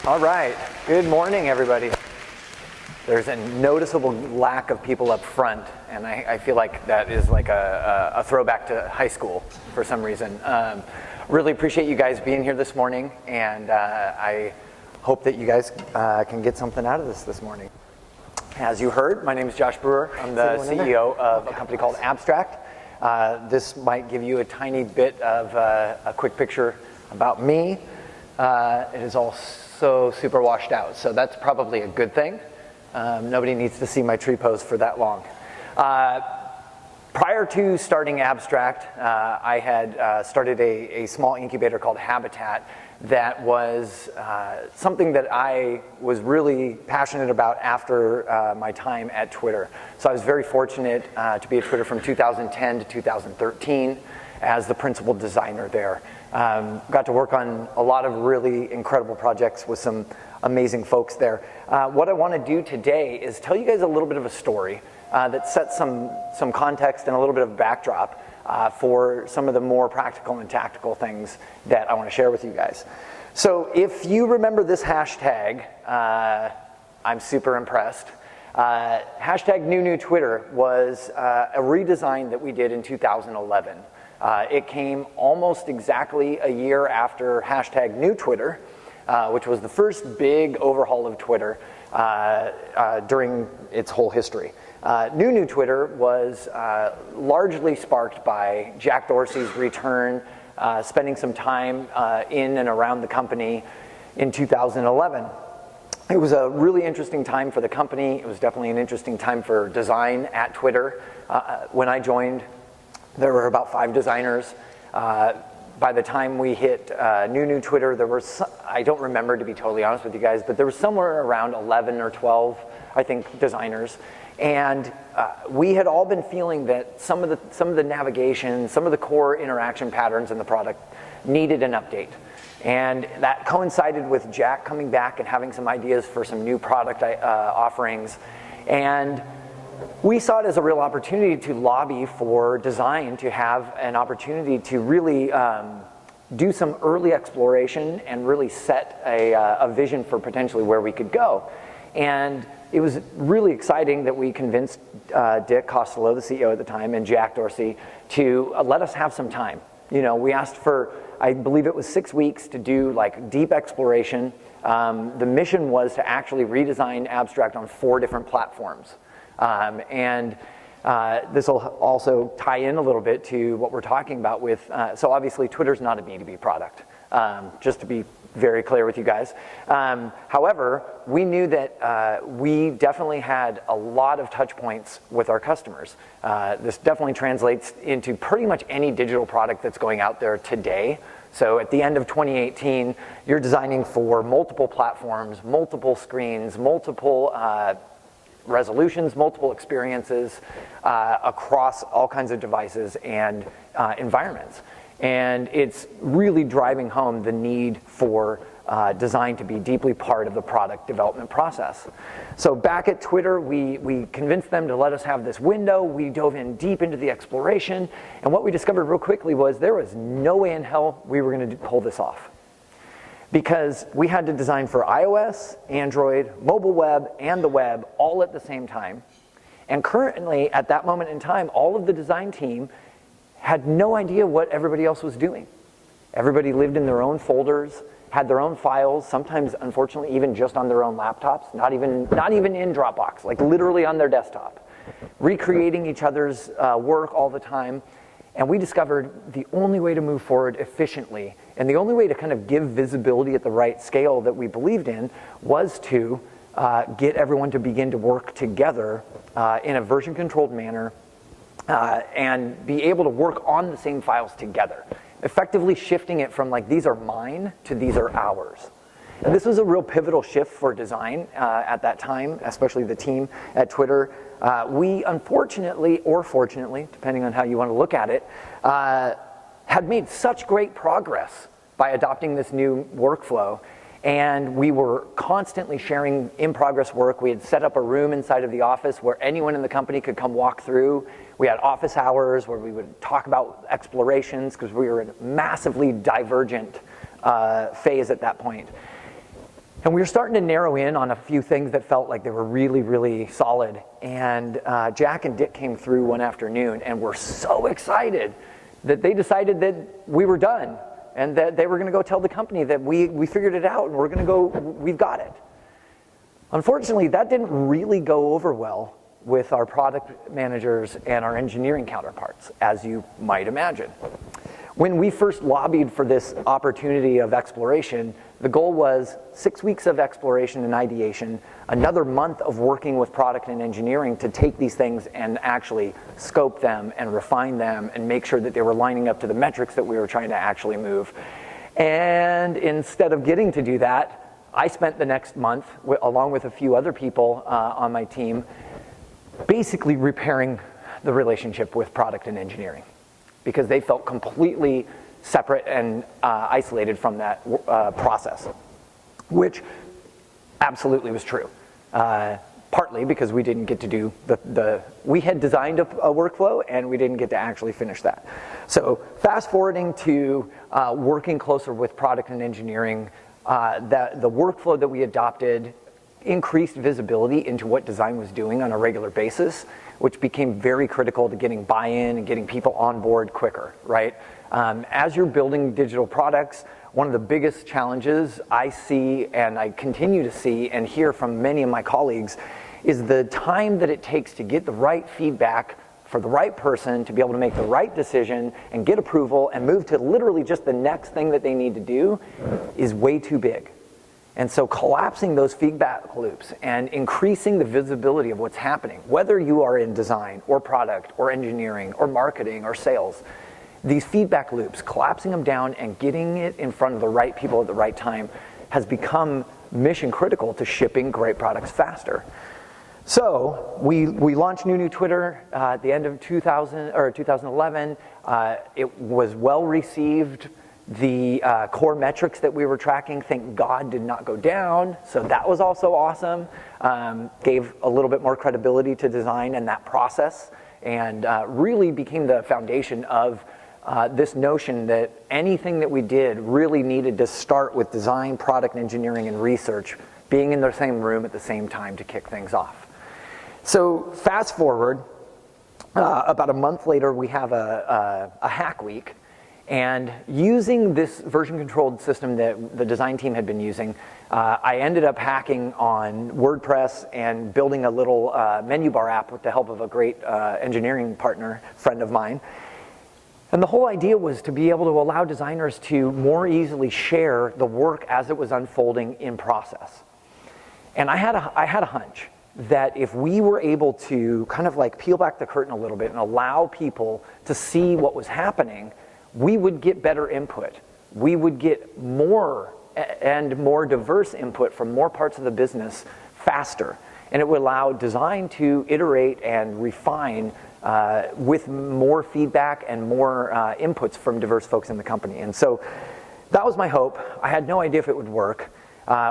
All right, good morning, everybody. There's a noticeable lack of people up front, and I feel like that is like a throwback to high school for some reason. Really appreciate you guys being here this morning, and I hope that you guys can get something out of this morning. As you heard, my name is Josh Brewer. I'm the CEO of a company called Abstract. This might give you a tiny bit of a quick picture about me. It is all so super washed out, so that's probably a good thing. Nobody needs to see my tree pose for that long. Prior to starting Abstract, I had started a small incubator called Habitat that was something that I was really passionate about after my time at Twitter. So I was very fortunate to be at Twitter from 2010 to 2013 as the principal designer there. Got to work on a lot of really incredible projects with some amazing folks there. What I want to do today is tell you guys a little bit of a story that sets some context and a little bit of backdrop for some of the more practical and tactical things that I want to share with you guys. So if you remember this hashtag, I'm super impressed. Hashtag new Twitter was a redesign that we did in 2011. It came almost exactly a year after hashtag new Twitter, which was the first big overhaul of Twitter during its whole history. New Twitter was largely sparked by Jack Dorsey's return, spending some time in and around the company in 2011. It was a really interesting time for the company. It was definitely an interesting time for design at Twitter. When I joined, there were about 5 designers. By the time we hit new Twitter, there were I don't remember, to be totally honest with you guys, but there was somewhere around 11 or 12, I think, designers. And we had all been feeling that some of the navigation, some of the core interaction patterns in the product needed an update. And that coincided with Jack coming back and having some ideas for some new product offerings. And we saw it as a real opportunity to lobby for design, to have an opportunity to really do some early exploration and really set a vision for potentially where we could go. And it was really exciting that we convinced Dick Costello, the CEO at the time, and Jack Dorsey to let us have some time. You know, we asked for, I believe it was 6 weeks to do like deep exploration. The mission was to actually redesign Abstract on 4 different platforms. This will also tie in a little bit to what we're talking about with, so obviously Twitter's not a B2B product, just to be very clear with you guys. However, we knew that we definitely had a lot of touch points with our customers. This definitely translates into pretty much any digital product that's going out there today. So at the end of 2018, you're designing for multiple platforms, multiple screens, multiple resolutions, multiple experiences across all kinds of devices and environments. And it's really driving home the need for design to be deeply part of the product development process. So back at Twitter, we convinced them to let us have this window. We dove in deep into the exploration. And what we discovered real quickly was there was no way in hell we were going to pull this off. Because we had to design for iOS, Android, mobile web, and the web all at the same time. And currently, at that moment in time, all of the design team had no idea what everybody else was doing. Everybody lived in their own folders, had their own files, sometimes, unfortunately, even just on their own laptops, not even in Dropbox, like literally on their desktop, recreating each other's work all the time. And we discovered the only way to move forward efficiently and the only way to kind of give visibility at the right scale that we believed in was to get everyone to begin to work together in a version-controlled manner and be able to work on the same files together, effectively shifting it from like these are mine to these are ours. And this was a real pivotal shift for design at that time, especially the team at Twitter. We unfortunately, or fortunately, depending on how you want to look at it, had made such great progress by adopting this new workflow. And we were constantly sharing in-progress work. We had set up a room inside of the office where anyone in the company could come walk through. We had office hours where we would talk about explorations because we were in a massively divergent phase at that point. And we were starting to narrow in on a few things that felt like they were really, really solid. And Jack and Dick came through one afternoon and were so excited that they decided that we were done and that they were going to go tell the company that we figured it out and we're going to go, we've got it. Unfortunately, that didn't really go over well with our product managers and our engineering counterparts, as you might imagine. When we first lobbied for this opportunity of exploration, the goal was 6 weeks of exploration and ideation, another month of working with product and engineering to take these things and actually scope them and refine them and make sure that they were lining up to the metrics that we were trying to actually move. And instead of getting to do that, I spent the next month, along with a few other people on my team, basically repairing the relationship with product and engineering, because they felt completely separate and isolated from that process, which absolutely was true. Partly because we didn't get to do we had designed a workflow and we didn't get to actually finish that. So fast forwarding to working closer with product and engineering, the workflow that we adopted increased visibility into what design was doing on a regular basis, which became very critical to getting buy-in and getting people on board quicker, right? As you're building digital products, one of the biggest challenges I see and I continue to see and hear from many of my colleagues is the time that it takes to get the right feedback for the right person to be able to make the right decision and get approval and move to literally just the next thing that they need to do is way too big. And so collapsing those feedback loops and increasing the visibility of what's happening, whether you are in design or product or engineering or marketing or sales, these feedback loops, collapsing them down and getting it in front of the right people at the right time has become mission critical to shipping great products faster. So we launched New Twitter at the end of 2011. It was well received. The core metrics that we were tracking, thank God, did not go down. So that was also awesome. Gave a little bit more credibility to design and that process, and really became the foundation of this notion that anything that we did really needed to start with design, product, engineering, and research being in the same room at the same time to kick things off. So fast forward, about a month later, we have a hack week. And using this version-controlled system that the design team had been using, I ended up hacking on WordPress and building a little menu bar app with the help of a great engineering partner, friend of mine. And the whole idea was to be able to allow designers to more easily share the work as it was unfolding in process. And I had a hunch that if we were able to kind of like peel back the curtain a little bit and allow people to see what was happening, we would get better input. We would get more and more diverse input from more parts of the business faster. And it would allow design to iterate and refine with more feedback and more inputs from diverse folks in the company. And so that was my hope. I had no idea if it would work.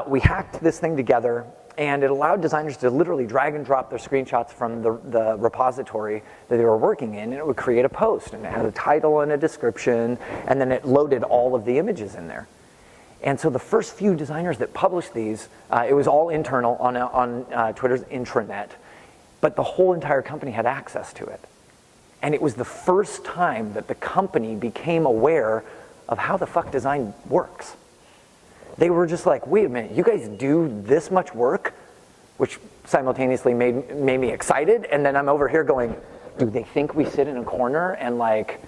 We hacked this thing together, and it allowed designers to literally drag and drop their screenshots from the repository that they were working in, and it would create a post, and it had a title and a description, and then it loaded all of the images in there. And so the first few designers that published these, it was all internal on Twitter's intranet, but the whole entire company had access to it. And it was the first time that the company became aware of how the fuck design works. They were just like, wait a minute, you guys do this much work? Which simultaneously made me excited, and then I'm over here going, do they think we sit in a corner and like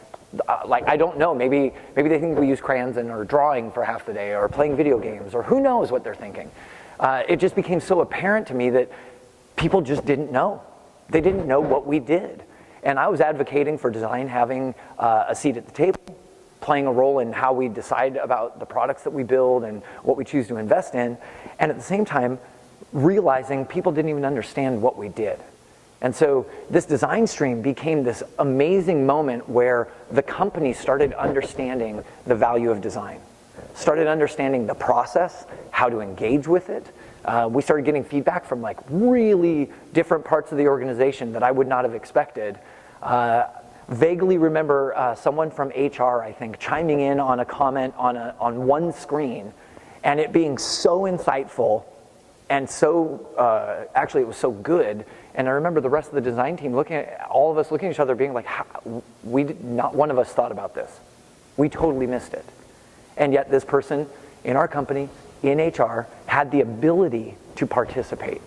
I don't know, maybe they think we use crayons and are drawing for half the day or playing video games, or who knows what they're thinking. It just became so apparent to me that people just didn't know. They didn't know what we did. And I was advocating for design having a seat at the table, playing a role in how we decide about the products that we build and what we choose to invest in, and at the same time realizing people didn't even understand what we did. And so this design stream became this amazing moment where the company started understanding the value of design, started understanding the process, how to engage with it. We started getting feedback from like really different parts of the organization that I would not have expected. Vaguely remember someone from HR, I think, chiming in on a comment on one screen And it being so insightful and so, actually it was so good. And I remember the rest of the design team all of us looking at each other being like, not one of us thought about this. We totally missed it. And yet this person in our company, in HR, had the ability to participate.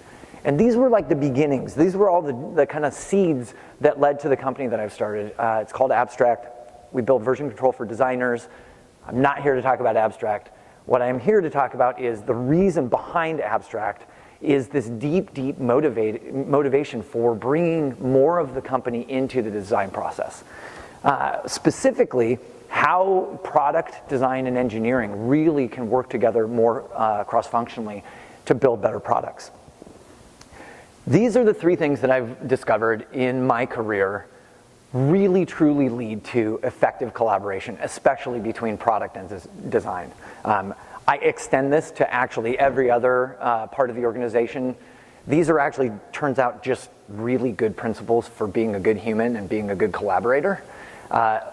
And these were like the beginnings. These were all the kind of seeds that led to the company that I've started. It's called Abstract. We build version control for designers. I'm not here to talk about Abstract. What I'm here to talk about is the reason behind Abstract is this deep, deep motivation for bringing more of the company into the design process. Specifically, how product design and engineering really can work together more cross-functionally to build better products. These are the three things that I've discovered in my career really truly lead to effective collaboration, especially between product and design. I extend this to actually every other part of the organization. These are actually, turns out, just really good principles for being a good human and being a good collaborator.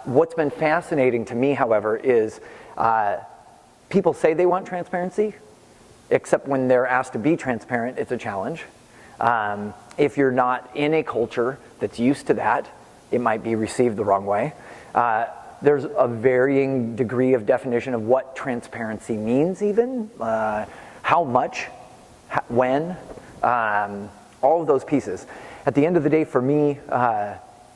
What's been fascinating to me, however, is people say they want transparency, except when they're asked to be transparent, it's a challenge. If you're not in a culture that's used to that, it might be received the wrong way. There's a varying degree of definition of what transparency means even, how much, when, all of those pieces. At the end of the day, for me,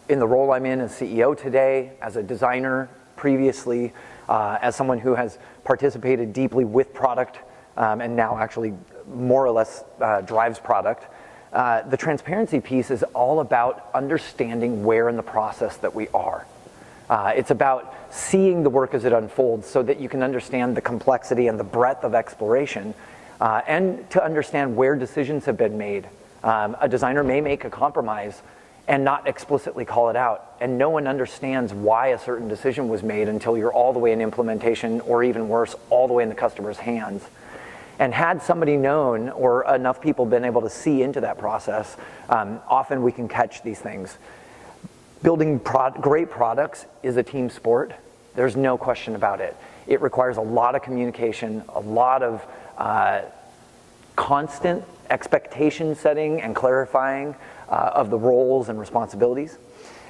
in the role I'm in as CEO today, as a designer previously, as someone who has participated deeply with product and now actually more or less drives product, the transparency piece is all about understanding where in the process that we are. It's about seeing the work as it unfolds so that you can understand the complexity and the breadth of exploration and to understand where decisions have been made. A designer may make a compromise and not explicitly call it out, and no one understands why a certain decision was made until you're all the way in implementation, or even worse, all the way in the customer's hands. And had somebody known, or enough people been able to see into that process, often we can catch these things. Building great products is a team sport. There's no question about it. It requires a lot of communication, a lot of constant expectation setting and clarifying of the roles and responsibilities,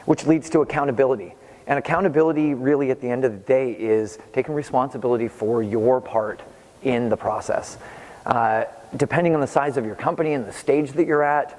which leads to accountability. And accountability really at the end of the day is taking responsibility for your part in the process. Depending on the size of your company and the stage that you're at,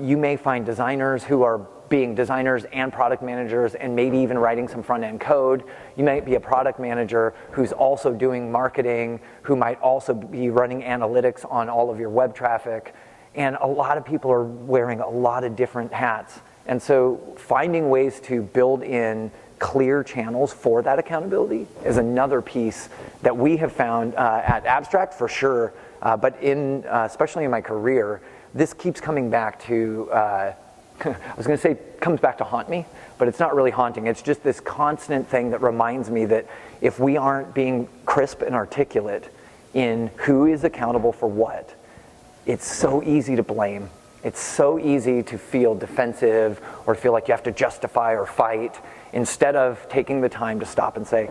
you may find designers who are being designers and product managers and maybe even writing some front-end code. You might be a product manager who's also doing marketing, who might also be running analytics on all of your web traffic. And a lot of people are wearing a lot of different hats. And so finding ways to build in clear channels for that accountability is another piece that we have found at Abstract for sure, but especially in my career, this keeps coming back to, I was going to say comes back to haunt me, but it's not really haunting. It's just this constant thing that reminds me that if we aren't being crisp and articulate in who is accountable for what, it's so easy to blame. It's so easy to feel defensive or feel like you have to justify or fight instead of taking the time to stop and say,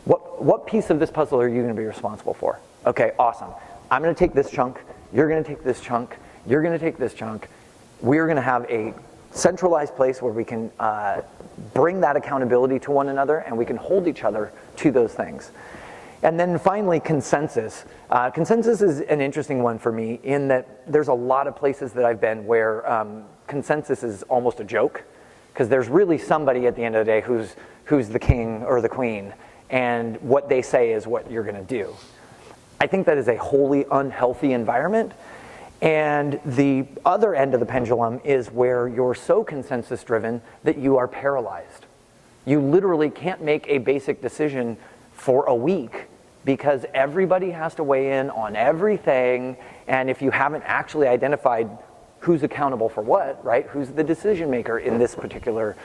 what piece of this puzzle are you going to be responsible for? Okay, awesome. I'm going to take this chunk. You're going to take this chunk. You're going to take this chunk. We're going to have a centralized place where we can bring that accountability to one another and we can hold each other to those things. And then finally, consensus. Consensus is an interesting one for me in that there's a lot of places that I've been where consensus is almost a joke because there's really somebody at the end of the day who's the king or the queen and what they say is what you're going to do. I think that is a wholly unhealthy environment. And the other end of the pendulum is where you're so consensus driven that you are paralyzed. You literally can't make a basic decision for a week because everybody has to weigh in on everything, and if you haven't actually identified who's accountable for what, right, who's the decision maker in this particular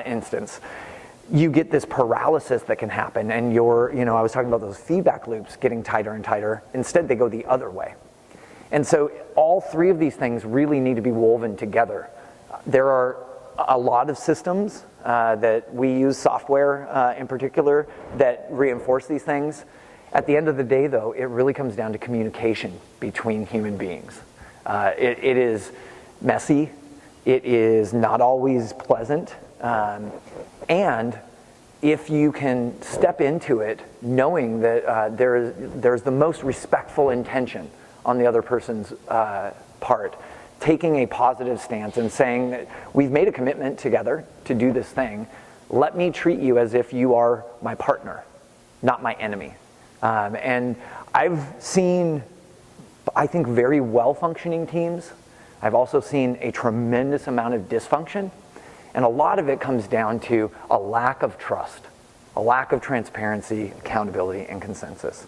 instance, you get this paralysis that can happen, and I was talking about those feedback loops getting tighter and tighter. Instead, they go the other way. And so all three of these things really need to be woven together. There are a lot of systems that we use, software in particular, that reinforce these things. At the end of the day, though, it really comes down to communication between human beings. It is messy. It is not always pleasant. And if you can step into it knowing that there's the most respectful intention on the other person's part, taking a positive stance and saying that we've made a commitment together to do this thing, let me treat you as if you are my partner, not my enemy. And I've seen, I think, very well-functioning teams. I've also seen a tremendous amount of dysfunction. And a lot of it comes down to a lack of trust, a lack of transparency, accountability, and consensus.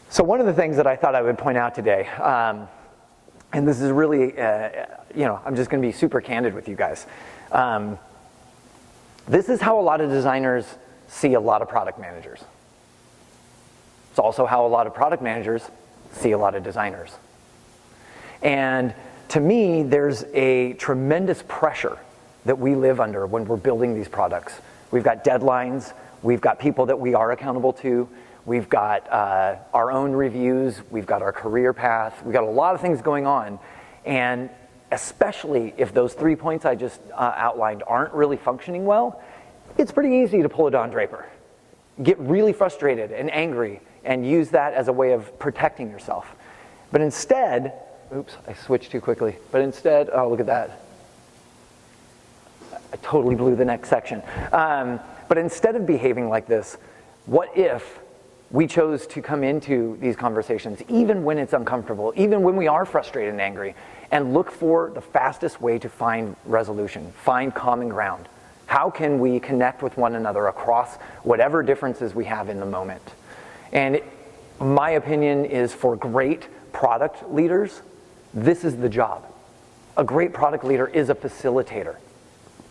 So one of the things that I thought I would point out today, and this is really, I'm just going to be super candid with you guys. This is how a lot of designers see a lot of product managers. It's also how a lot of product managers see a lot of designers. And to me, there's a tremendous pressure that we live under when we're building these products. We've got deadlines, we've got people that we are accountable to, we've got our own reviews, we've got our career path, we've got a lot of things going on. And especially if those 3 points I just outlined aren't really functioning well, it's pretty easy to pull a Don Draper. Get really frustrated and angry and use that as a way of protecting yourself. But instead, oops, I switched too quickly. But instead, oh, look at that. I totally blew the next section. But instead of behaving like this, what if we chose to come into these conversations, even when it's uncomfortable, even when we are frustrated and angry, and look for the fastest way to find resolution, find common ground? How can we connect with one another across whatever differences we have in the moment? And my opinion is, for great product leaders, this is the job. A great product leader is a facilitator.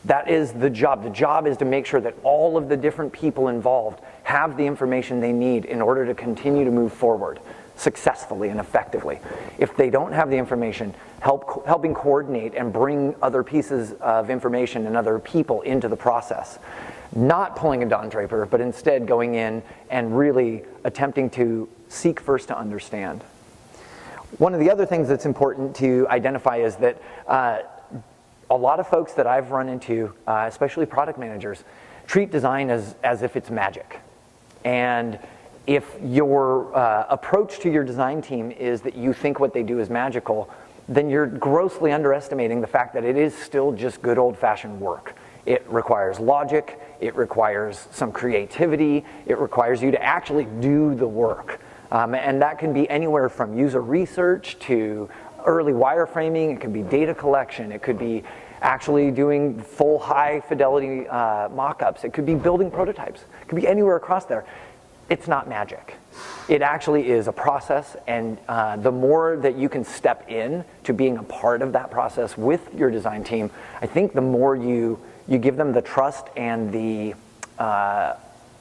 That is the job. The job is to make sure that all of the different people involved have the information they need in order to continue to move forward successfully and effectively. If they don't have the information, helping coordinate and bring other pieces of information and other people into the process. Not pulling a Don Draper, but instead going in and really attempting to seek first to understand. One of the other things that's important to identify is that a lot of folks that I've run into, especially product managers, treat design as if it's magic. And if your approach to your design team is that you think what they do is magical, then you're grossly underestimating the fact that it is still just good old-fashioned work. It requires logic, it requires some creativity, it requires you to actually do the work. And that can be anywhere from user research to early wireframing, it could be data collection, it could be actually doing full high fidelity mock-ups, it could be building prototypes, it could be anywhere across there. It's not magic. It actually is a process, and the more that you can step in to being a part of that process with your design team, I think the more you give them the trust and the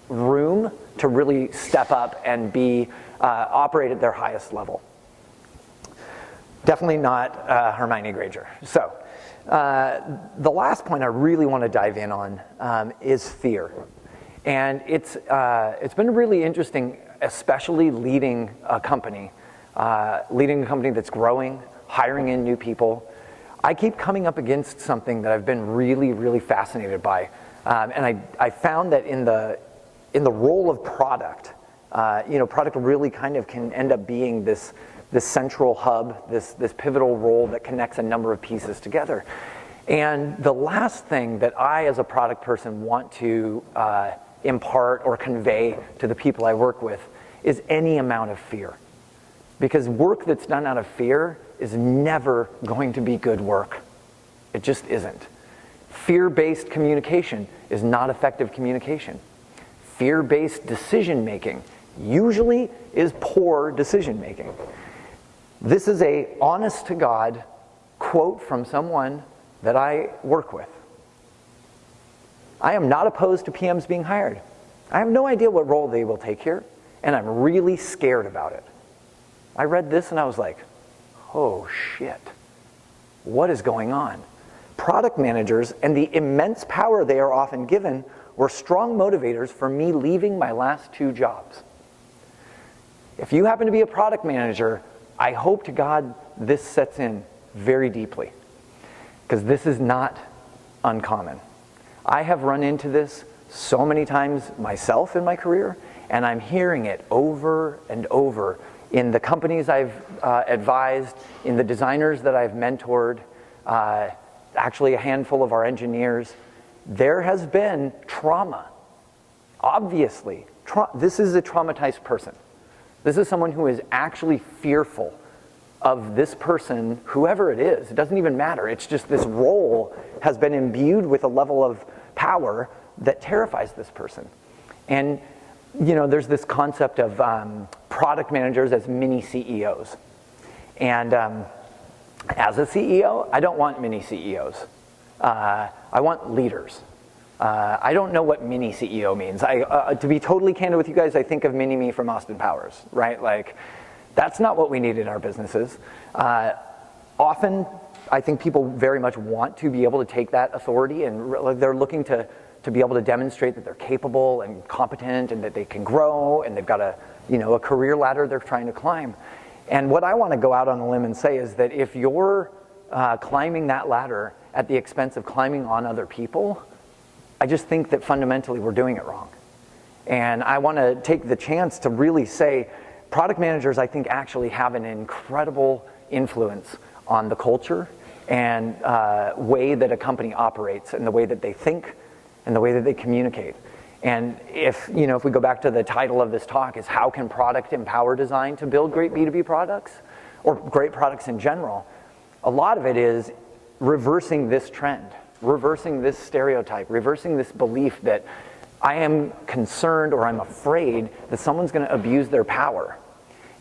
room to really step up and operate at their highest level. Definitely not Hermione Granger. So the last point I really want to dive in on is fear. And it's been really interesting, especially leading a company that's growing, hiring in new people. I keep coming up against something that I've been really, really fascinated by. And I found that in the role of product, product really kind of can end up being this central hub, this pivotal role that connects a number of pieces together. And the last thing that I, as a product person, want to impart or convey to the people I work with is any amount of fear. Because work that's done out of fear is never going to be good work. It just isn't. Fear-based communication is not effective communication. Fear-based decision-making usually is poor decision-making. This is an honest-to-God quote from someone that I work with. I am not opposed to PMs being hired. I have no idea what role they will take here, and I'm really scared about it. I read this and I was like, oh shit, what is going on? Product managers and the immense power they are often given were strong motivators for me leaving my last 2 jobs. If you happen to be a product manager, I hope to God this sets in very deeply, because this is not uncommon. I have run into this so many times myself in my career, and I'm hearing it over and over in the companies I've advised, in the designers that I've mentored, actually a handful of our engineers. There has been trauma. Obviously, this is a traumatized person. This is someone who is actually fearful of this person, whoever it is. It doesn't even matter. It's just this role has been imbued with a level of power that terrifies this person. And you know, there's this concept of product managers as mini CEOs. And as a CEO, I don't want mini CEOs. I want leaders. I don't know what mini CEO means. To be totally candid with you guys, I think of mini-me from Austin Powers, right? Like, that's not what we need in our businesses. Often, I think people very much want to be able to take that authority, and they're looking to be able to demonstrate that they're capable and competent and that they can grow, and they've got a career ladder they're trying to climb. And what I want to go out on a limb and say is that if you're climbing that ladder at the expense of climbing on other people, I just think that fundamentally we're doing it wrong. And I want to take the chance to really say, product managers, I think, actually have an incredible influence on the culture and way that a company operates, and the way that they think and the way that they communicate. And if we go back to the title of this talk, is how can product empower design to build great B2B products, or great products in general? A lot of it is reversing this trend, reversing this stereotype, reversing this belief that I am concerned or I'm afraid that someone's going to abuse their power.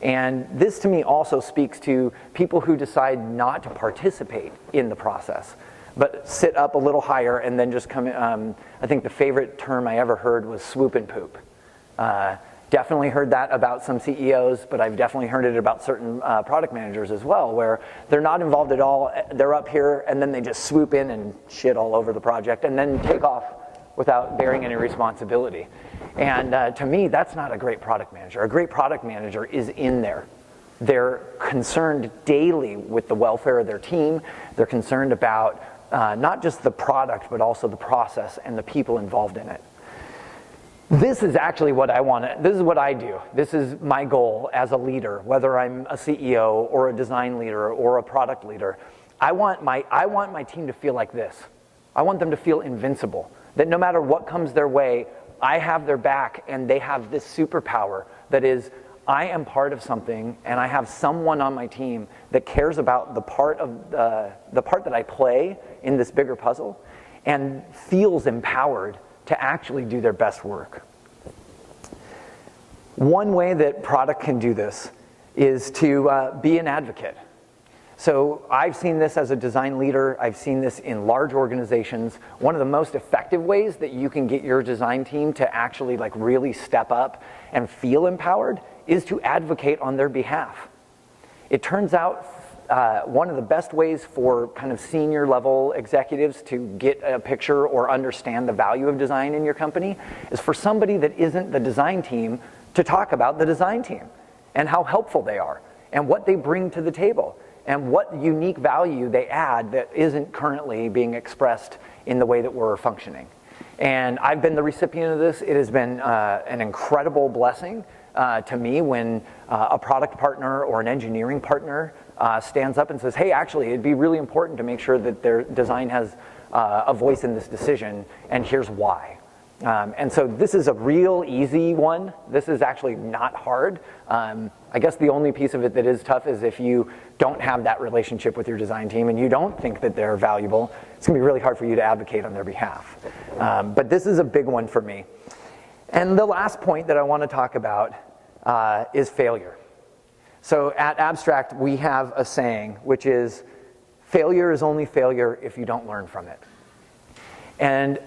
And this to me also speaks to people who decide not to participate in the process, but sit up a little higher and then just come in. I think the favorite term I ever heard was swoop and poop. Definitely heard that about some CEOs, but I've definitely heard it about certain product managers as well, where they're not involved at all. They're up here and then they just swoop in and shit all over the project and then take off without bearing any responsibility. And to me, that's not a great product manager. A great product manager is in there. They're concerned daily with the welfare of their team. They're concerned about not just the product, but also the process and the people involved in it. This is actually what I want to, this is what I do. This is my goal as a leader, whether I'm a CEO or a design leader or a product leader. I want my team to feel like this. I want them to feel invincible, that no matter what comes their way, I have their back, and they have this superpower that is, I am part of something, and I have someone on my team that cares about the part that I play in this bigger puzzle, and feels empowered to actually do their best work. One way that product can do this is to be an advocate. So I've seen this as a design leader. I've seen this in large organizations. One of the most effective ways that you can get your design team to actually really step up and feel empowered is to advocate on their behalf. It turns out one of the best ways for kind of senior level executives to get a picture or understand the value of design in your company is for somebody that isn't the design team to talk about the design team and how helpful they are and what they bring to the table and what unique value they add that isn't currently being expressed in the way that we're functioning. And I've been the recipient of this. It has been an incredible blessing to me when a product partner or an engineering partner stands up and says, hey, actually, it'd be really important to make sure that their design has a voice in this decision, and here's why. And so this is a real easy one. This is actually not hard. I guess the only piece of it that is tough is if you don't have that relationship with your design team and you don't think that they're valuable, it's going to be really hard for you to advocate on their behalf. But this is a big one for me. And the last point that I want to talk about is failure. So at Abstract, we have a saying, which is, failure is only failure if you don't learn from it. And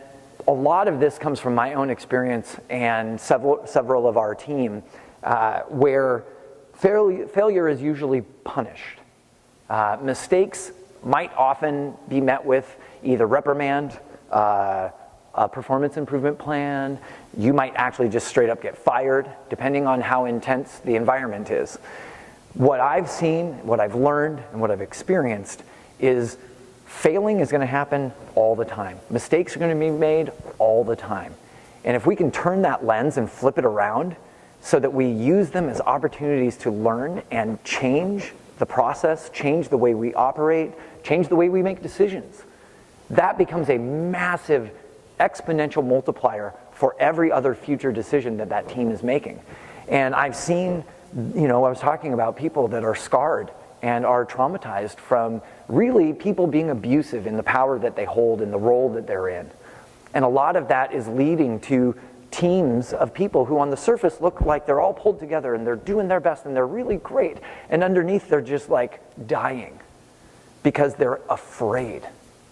a lot of this comes from my own experience and several of our team, where failure is usually punished. Mistakes might often be met with either reprimand, a performance improvement plan. You might actually just straight up get fired, depending on how intense the environment is. What I've seen, what I've learned, and what I've experienced is failing is going to happen all the time. Mistakes are going to be made all the time. And if we can turn that lens and flip it around so that we use them as opportunities to learn and change the process, change the way we operate, change the way we make decisions, that becomes a massive exponential multiplier for every other future decision that that team is making. And I've seen, I was talking about people that are scarred and are traumatized from really people being abusive in the power that they hold and the role that they're in. And a lot of that is leading to teams of people who on the surface look like they're all pulled together and they're doing their best and they're really great. And underneath they're just like dying because they're afraid.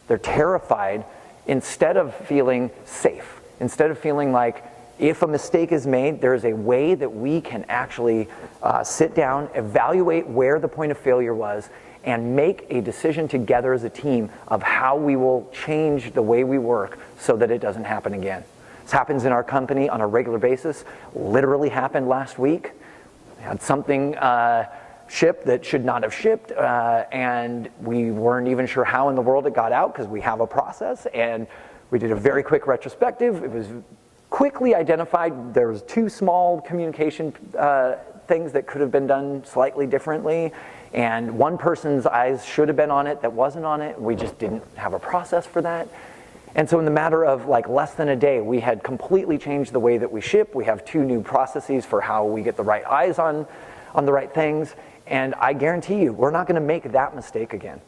They're terrified instead of feeling safe, instead of feeling like if a mistake is made, there's a way that we can actually sit down, evaluate where the point of failure was, and make a decision together as a team of how we will change the way we work so that it doesn't happen again. This happens in our company on a regular basis. Literally happened last week. We had something shipped that should not have shipped, and we weren't even sure how in the world it got out because we have a process, and we did a very quick retrospective. It was quickly identified there was 2 small communication things that could have been done slightly differently, and one person's eyes should have been on it that wasn't on it. We just didn't have a process for that. And so in the matter of like less than a day, we had completely changed the way that we ship. We have 2 new processes for how we get the right eyes on the right things. And I guarantee you, we're not going to make that mistake again.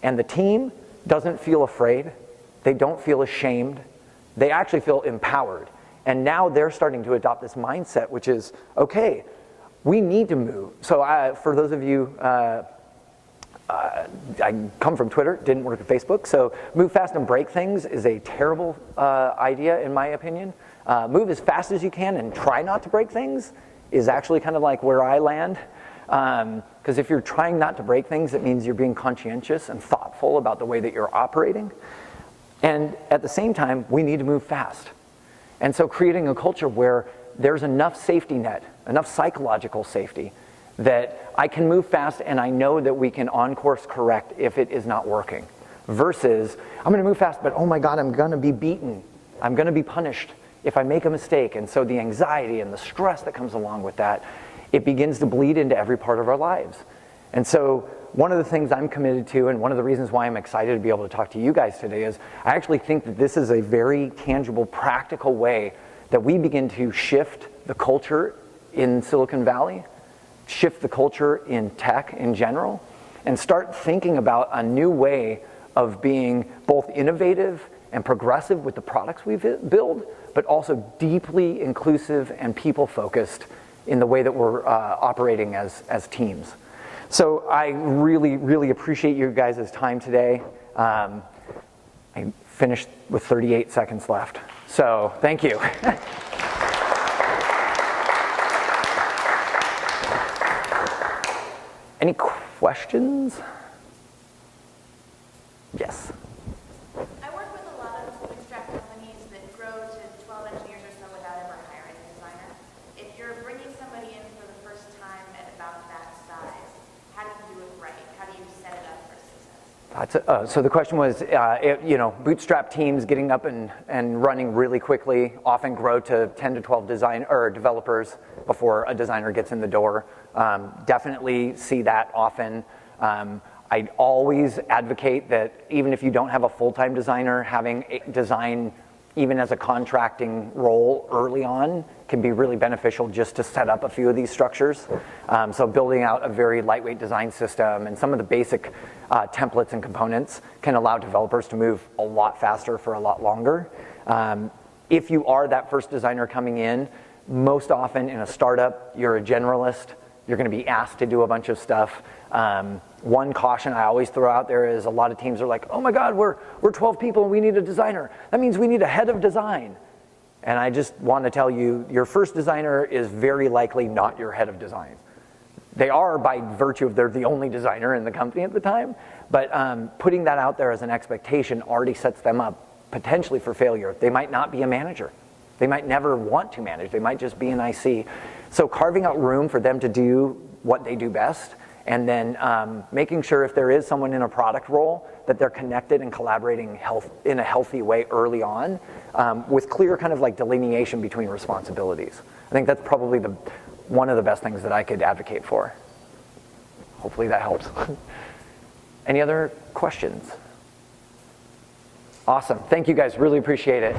And the team doesn't feel afraid. They don't feel ashamed. They actually feel empowered. And now they're starting to adopt this mindset, which is, okay, we need to move. So for those of you, I come from Twitter, didn't work at Facebook, so move fast and break things is a terrible idea in my opinion. Move as fast as you can and try not to break things is actually kind of like where I land. Because if you're trying not to break things, it means you're being conscientious and thoughtful about the way that you're operating. And at the same time, we need to move fast. And so creating a culture where there's enough safety net, enough psychological safety, that I can move fast and I know that we can on-course correct if it is not working. Versus, I'm going to move fast, but oh my God, I'm going to be beaten. I'm going to be punished if I make a mistake. And so the anxiety and the stress that comes along with that, it begins to bleed into every part of our lives. And so one of the things I'm committed to, and one of the reasons why I'm excited to be able to talk to you guys today, is I actually think that this is a very tangible, practical way that we begin to shift the culture in Silicon Valley, shift the culture in tech in general, and start thinking about a new way of being both innovative and progressive with the products we build, but also deeply inclusive and people-focused in the way that we're operating as teams. So I really, really appreciate you guys' time today. I finished with 38 seconds left. So thank you. Any questions? Yes. I work with a lot of bootstrap companies that grow to 12 engineers or so without ever hiring a designer. If you're bringing somebody in for the first time at about that size, how do you do it right? How do you set it up for success? So the question was, bootstrap teams getting up and running really quickly often grow to 10 to 12 developers before a designer gets in the door. Definitely see that often. I always advocate that even if you don't have a full-time designer, having a design even as a contracting role early on can be really beneficial just to set up a few of these structures. So building out a very lightweight design system and some of the basic templates and components can allow developers to move a lot faster for a lot longer. If you are that first designer coming in, most often in a startup, you're a generalist. You're going to be asked to do a bunch of stuff. One caution I always throw out there is a lot of teams are like, oh my God, we're 12 people and we need a designer. That means we need a head of design. And I just want to tell you, your first designer is very likely not your head of design. They are by virtue of they're the only designer in the company at the time, but putting that out there as an expectation already sets them up potentially for failure. They might not be a manager. They might never want to manage. They might just be an IC. So carving out room for them to do what they do best, and then making sure if there is someone in a product role that they're connected and collaborating in a healthy way early on, with clear kind of like delineation between responsibilities. I think that's probably one of the best things that I could advocate for. Hopefully that helps. Any other questions? Awesome. Thank you guys. Really appreciate it.